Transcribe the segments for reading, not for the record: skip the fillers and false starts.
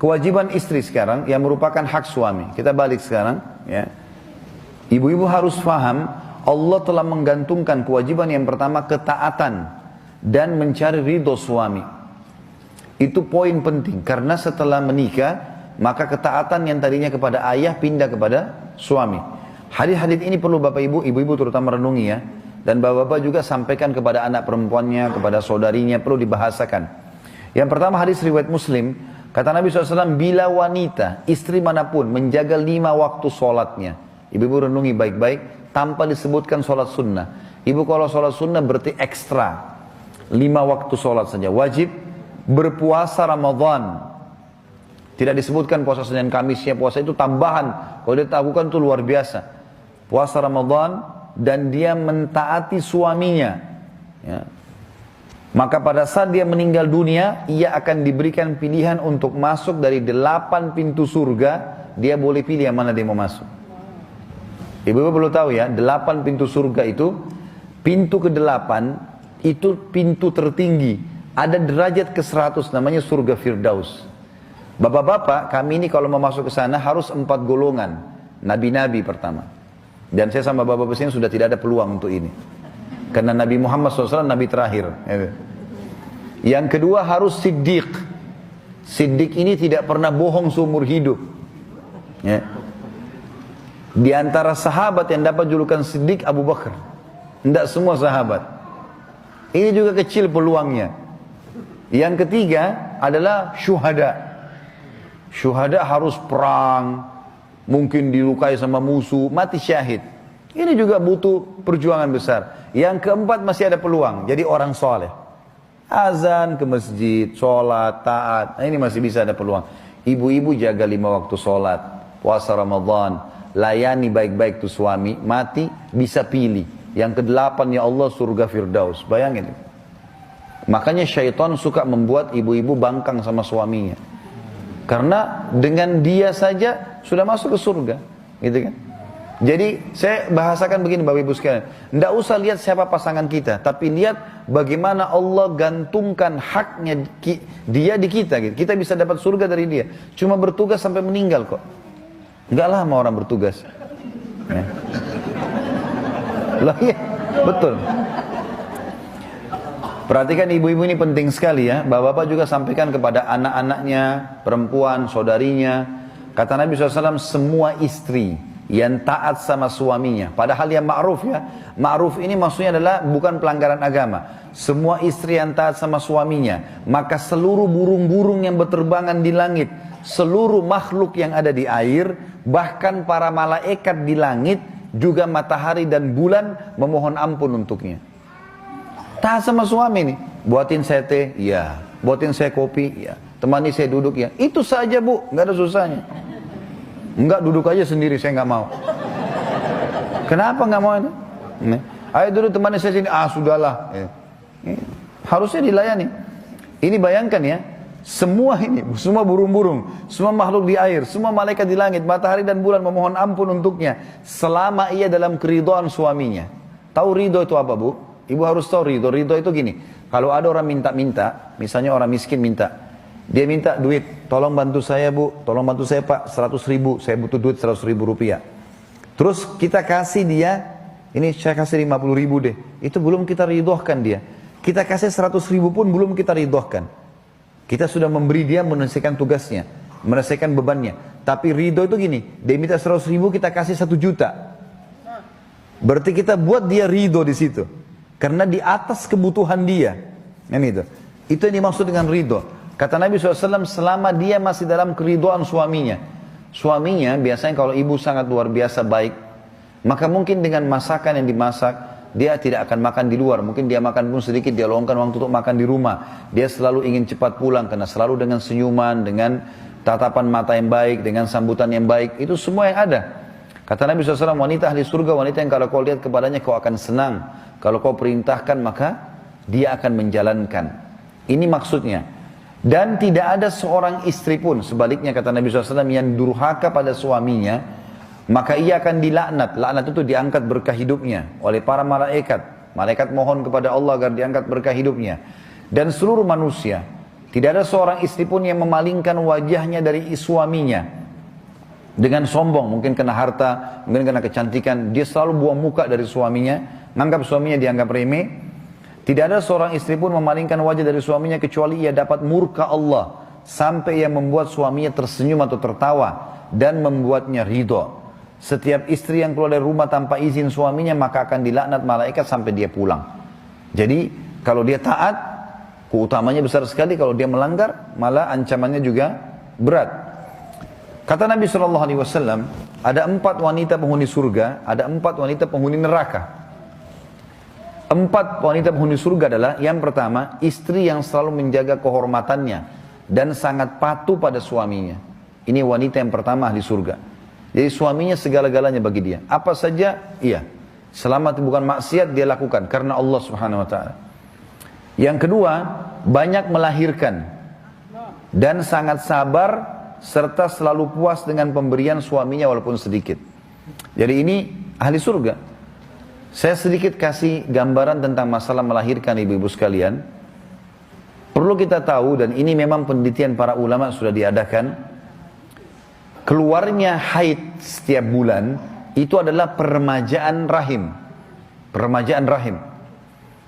kewajiban istri sekarang yang merupakan hak suami. Kita balik sekarang, ya. Ibu-ibu harus paham, Allah telah menggantungkan kewajiban yang pertama ketaatan dan mencari ridho suami. Itu poin penting, karena setelah menikah, maka ketaatan yang tadinya kepada ayah pindah kepada suami. Hadis-hadis ini perlu bapak ibu terutama renungi ya. Dan bapak-bapak juga sampaikan kepada anak perempuannya, kepada saudarinya, perlu dibahasakan. Yang pertama hadis riwayat Muslim, kata Nabi SAW, bila wanita, istri manapun menjaga 5 waktu sholatnya. Ibu-ibu renungi baik-baik, tanpa disebutkan sholat sunnah. Ibu kalau sholat sunnah berarti ekstra. 5 waktu sholat saja, wajib. Berpuasa Ramadan. Tidak disebutkan puasa Senin Kamisnya, puasa itu tambahan. Kalau dia lakukan itu luar biasa. Puasa Ramadan dan dia mentaati suaminya. Ya. Maka pada saat dia meninggal dunia, ia akan diberikan pilihan untuk masuk dari 8 pintu surga. Dia boleh pilih yang mana dia mau masuk. Ibu-ibu perlu tahu ya, 8 pintu surga itu, pintu ke-8 itu pintu tertinggi. Ada derajat ke-100 namanya surga Firdaus. Bapak-bapak, kami ini kalau mau masuk ke sana harus 4 golongan. Nabi-nabi pertama. Dan saya sama bapak-bapak sini sudah tidak ada peluang untuk ini. Karena Nabi Muhammad SAW Nabi terakhir. Yang kedua harus Siddiq. Siddiq ini tidak pernah bohong seumur hidup. Ya. Di antara sahabat yang dapat julukan Siddiq, Abu Bakar. Tidak semua sahabat. Ini juga kecil peluangnya. Yang ketiga adalah syuhada. Syuhada harus perang, mungkin dilukai sama musuh, mati syahid. Ini juga butuh perjuangan besar. Yang keempat masih ada peluang, jadi orang soleh. Azan ke masjid, sholat, taat, nah ini masih bisa ada peluang. Ibu-ibu jaga 5 waktu sholat, puasa Ramadan, layani baik-baik tuh suami, mati bisa pilih. Yang ke-8 ya Allah surga Firdaus, bayangin. Makanya syaitan suka membuat ibu-ibu bangkang sama suaminya. Karena dengan dia saja sudah masuk ke surga, gitu kan? Jadi saya bahasakan begini Bapak Ibu sekalian, tidak usah lihat siapa pasangan kita, tapi lihat bagaimana Allah gantungkan haknya dia di kita. Gitu. Kita bisa dapat surga dari dia. Cuma bertugas sampai meninggal kok. Enggak lama orang bertugas. Ya. Lah iya, betul. Perhatikan ibu-ibu ini penting sekali ya. Bapak-bapak juga sampaikan kepada anak-anaknya, perempuan, saudarinya. Kata Nabi SAW, semua istri yang taat sama suaminya. Padahal yang ma'ruf ya. Ma'ruf ini maksudnya adalah bukan pelanggaran agama. Semua istri yang taat sama suaminya. Maka seluruh burung-burung yang berterbangan di langit. Seluruh makhluk yang ada di air. Bahkan para malaikat di langit. Juga matahari dan bulan memohon ampun untuknya. Taat sama suami nih, buatin saya teh, iya. Buatin saya kopi, iya. Temani saya duduk, ya. Itu saja bu, nggak ada susahnya. Enggak, duduk aja sendiri, saya nggak mau. Kenapa nggak mau ini? Ayo duduk temani saya sini, sudahlah. Harusnya dilayani. Ini bayangkan ya, semua ini, semua burung-burung, semua makhluk di air, semua malaikat di langit, matahari dan bulan memohon ampun untuknya, selama ia dalam keridhaan suaminya. Tahu ridho itu apa bu? Ibu harus tahu ridho. Ridho itu gini, kalau ada orang minta-minta, misalnya orang miskin minta, dia minta duit, tolong bantu saya bu, tolong bantu saya pak, 100 ribu, saya butuh duit 100 ribu rupiah. Terus kita kasih dia, ini saya kasih 50 ribu deh, itu belum kita ridhohkan dia. Kita kasih 100 ribu pun belum kita ridhohkan. Kita sudah memberi dia menyelesaikan tugasnya, menyelesaikan bebannya. Tapi ridho itu gini, dia minta 100 ribu, kita kasih 1 juta. Berarti kita buat dia ridho di situ. Karena di atas kebutuhan dia. Itu yang dimaksud dengan ridho. Kata Nabi SAW, selama dia masih dalam keridhaan suaminya. Suaminya biasanya kalau ibu sangat luar biasa baik, maka mungkin dengan masakan yang dimasak, dia tidak akan makan di luar. Mungkin dia makan pun sedikit, dia luangkan waktu untuk makan di rumah. Dia selalu ingin cepat pulang, karena selalu dengan senyuman, dengan tatapan mata yang baik, dengan sambutan yang baik. Itu semua yang ada. Kata Nabi SAW, wanita ahli surga, wanita yang kalau kau lihat kepadanya kau akan senang. Kalau kau perintahkan maka dia akan menjalankan. Ini maksudnya. Dan tidak ada seorang istri pun, sebaliknya kata Nabi SAW, yang durhaka pada suaminya, maka ia akan dilaknat. Laknat itu diangkat berkah hidupnya oleh para malaikat. Malaikat mohon kepada Allah agar diangkat berkah hidupnya. Dan seluruh manusia Tidak ada seorang istri pun yang memalingkan wajahnya dari suaminya dengan sombong, mungkin kena harta, mungkin kena kecantikan, dia selalu buang muka dari suaminya, menganggap suaminya dianggap remeh. Tidak ada seorang istri pun memalingkan wajah dari suaminya kecuali ia dapat murka Allah, sampai ia membuat suaminya tersenyum atau tertawa dan membuatnya ridho. Setiap istri yang keluar dari rumah tanpa izin suaminya maka akan dilaknat malaikat sampai dia pulang. Jadi kalau dia taat, keutamanya besar sekali. Kalau dia melanggar, malah ancamannya juga berat. Kata Nabi SAW, ada 4 wanita penghuni surga, ada 4 wanita penghuni neraka. 4 wanita penghuni surga adalah, yang pertama, istri yang selalu menjaga kehormatannya dan sangat patuh pada suaminya. Ini wanita yang pertama ahli surga. Jadi suaminya segala-galanya bagi dia. Apa saja, iya. Selama bukan maksiat dia lakukan karena Allah Subhanahu Wa Taala. Yang kedua, banyak melahirkan dan sangat sabar serta selalu puas dengan pemberian suaminya walaupun sedikit. Jadi ini ahli surga. Saya sedikit kasih gambaran tentang masalah melahirkan ibu-ibu sekalian. Perlu kita tahu, dan ini memang penelitian para ulama sudah diadakan, keluarnya haid setiap bulan itu adalah peremajaan rahim. Peremajaan rahim.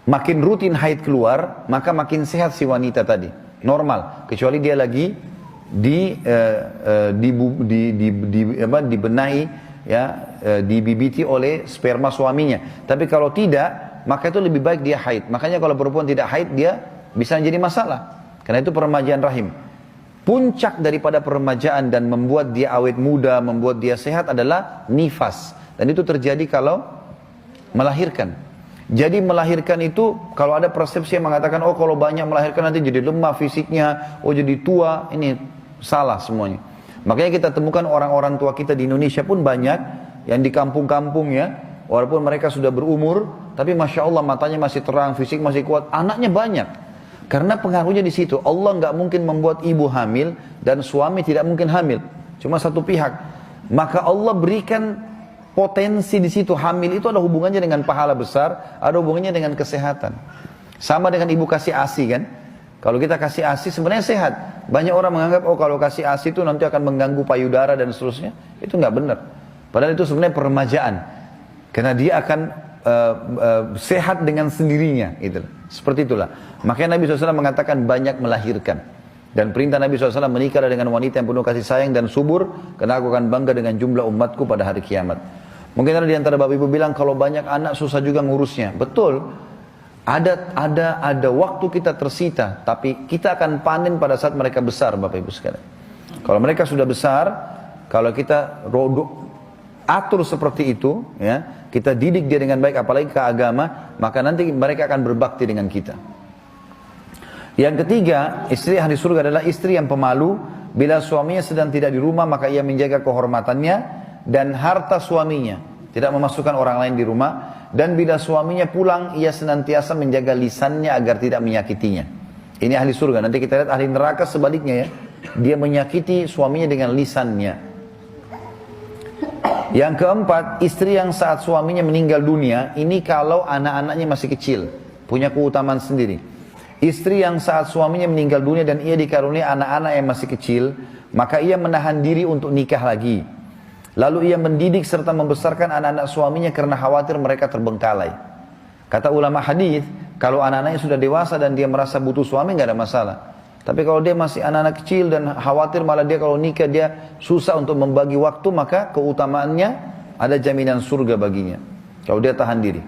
Makin rutin haid keluar, maka makin sehat si wanita tadi. Normal. Kecuali dia lagi dibenahi, ya, dibibiti oleh sperma suaminya. Tapi kalau tidak, maka itu lebih baik dia haid. Makanya kalau perempuan tidak haid, dia bisa jadi masalah. Karena itu peremajaan rahim. Puncak daripada peremajaan dan membuat dia awet muda, membuat dia sehat adalah nifas. Dan itu terjadi kalau melahirkan. Jadi melahirkan itu, kalau ada persepsi yang mengatakan, oh kalau banyak melahirkan nanti jadi lemah fisiknya, oh jadi tua, ini salah semuanya. Makanya kita temukan orang-orang tua kita di Indonesia pun banyak, yang di kampung-kampung ya, walaupun mereka sudah berumur, tapi Masya Allah matanya masih terang, fisik masih kuat, anaknya banyak. Karena pengaruhnya di situ. Allah nggak mungkin membuat ibu hamil, dan suami tidak mungkin hamil. Cuma satu pihak. Maka Allah berikan potensi di situ. Hamil itu ada hubungannya dengan pahala besar, ada hubungannya dengan kesehatan. Sama dengan ibu kasih ASI kan. Kalau kita kasih ASI sebenarnya sehat. Banyak orang menganggap, oh kalau kasih ASI itu nanti akan mengganggu payudara dan seterusnya. Itu nggak benar. Padahal itu sebenarnya peremajaan. Karena dia akan sehat dengan sendirinya. Gitu. Seperti itulah. Makanya Nabi SAW mengatakan banyak melahirkan. Dan perintah Nabi SAW, menikahlah dengan wanita yang penuh kasih sayang dan subur, karena aku akan bangga dengan jumlah umatku pada hari kiamat. Mungkin ada di antara bapak ibu bilang, kalau banyak anak susah juga ngurusnya. Betul, ada waktu kita tersita, tapi kita akan panen pada saat mereka besar, bapak ibu sekalian. Kalau mereka sudah besar, kalau kita atur seperti itu, ya, kita didik dia dengan baik, apalagi ke agama, maka nanti mereka akan berbakti dengan kita. Yang ketiga, istri ahli surga adalah istri yang pemalu. Bila suaminya sedang tidak di rumah, maka ia menjaga kehormatannya dan harta suaminya, tidak memasukkan orang lain di rumah. Dan bila suaminya pulang, ia senantiasa menjaga lisannya agar tidak menyakitinya. Ini ahli surga. Nanti kita lihat ahli neraka sebaliknya ya. Dia menyakiti suaminya dengan lisannya. Yang keempat, istri yang saat suaminya meninggal dunia, ini kalau anak-anaknya masih kecil, punya keutamaan sendiri. Istri yang saat suaminya meninggal dunia dan ia dikaruniai anak-anak yang masih kecil, maka ia menahan diri untuk nikah lagi. Lalu ia mendidik serta membesarkan anak-anak suaminya karena khawatir mereka terbengkalai. Kata ulama hadis, kalau anak-anaknya sudah dewasa dan dia merasa butuh suami, nggak ada masalah. Tapi kalau dia masih anak-anak kecil dan khawatir malah dia kalau nikah dia susah untuk membagi waktu, maka keutamaannya ada jaminan surga baginya. Kalau dia tahan diri.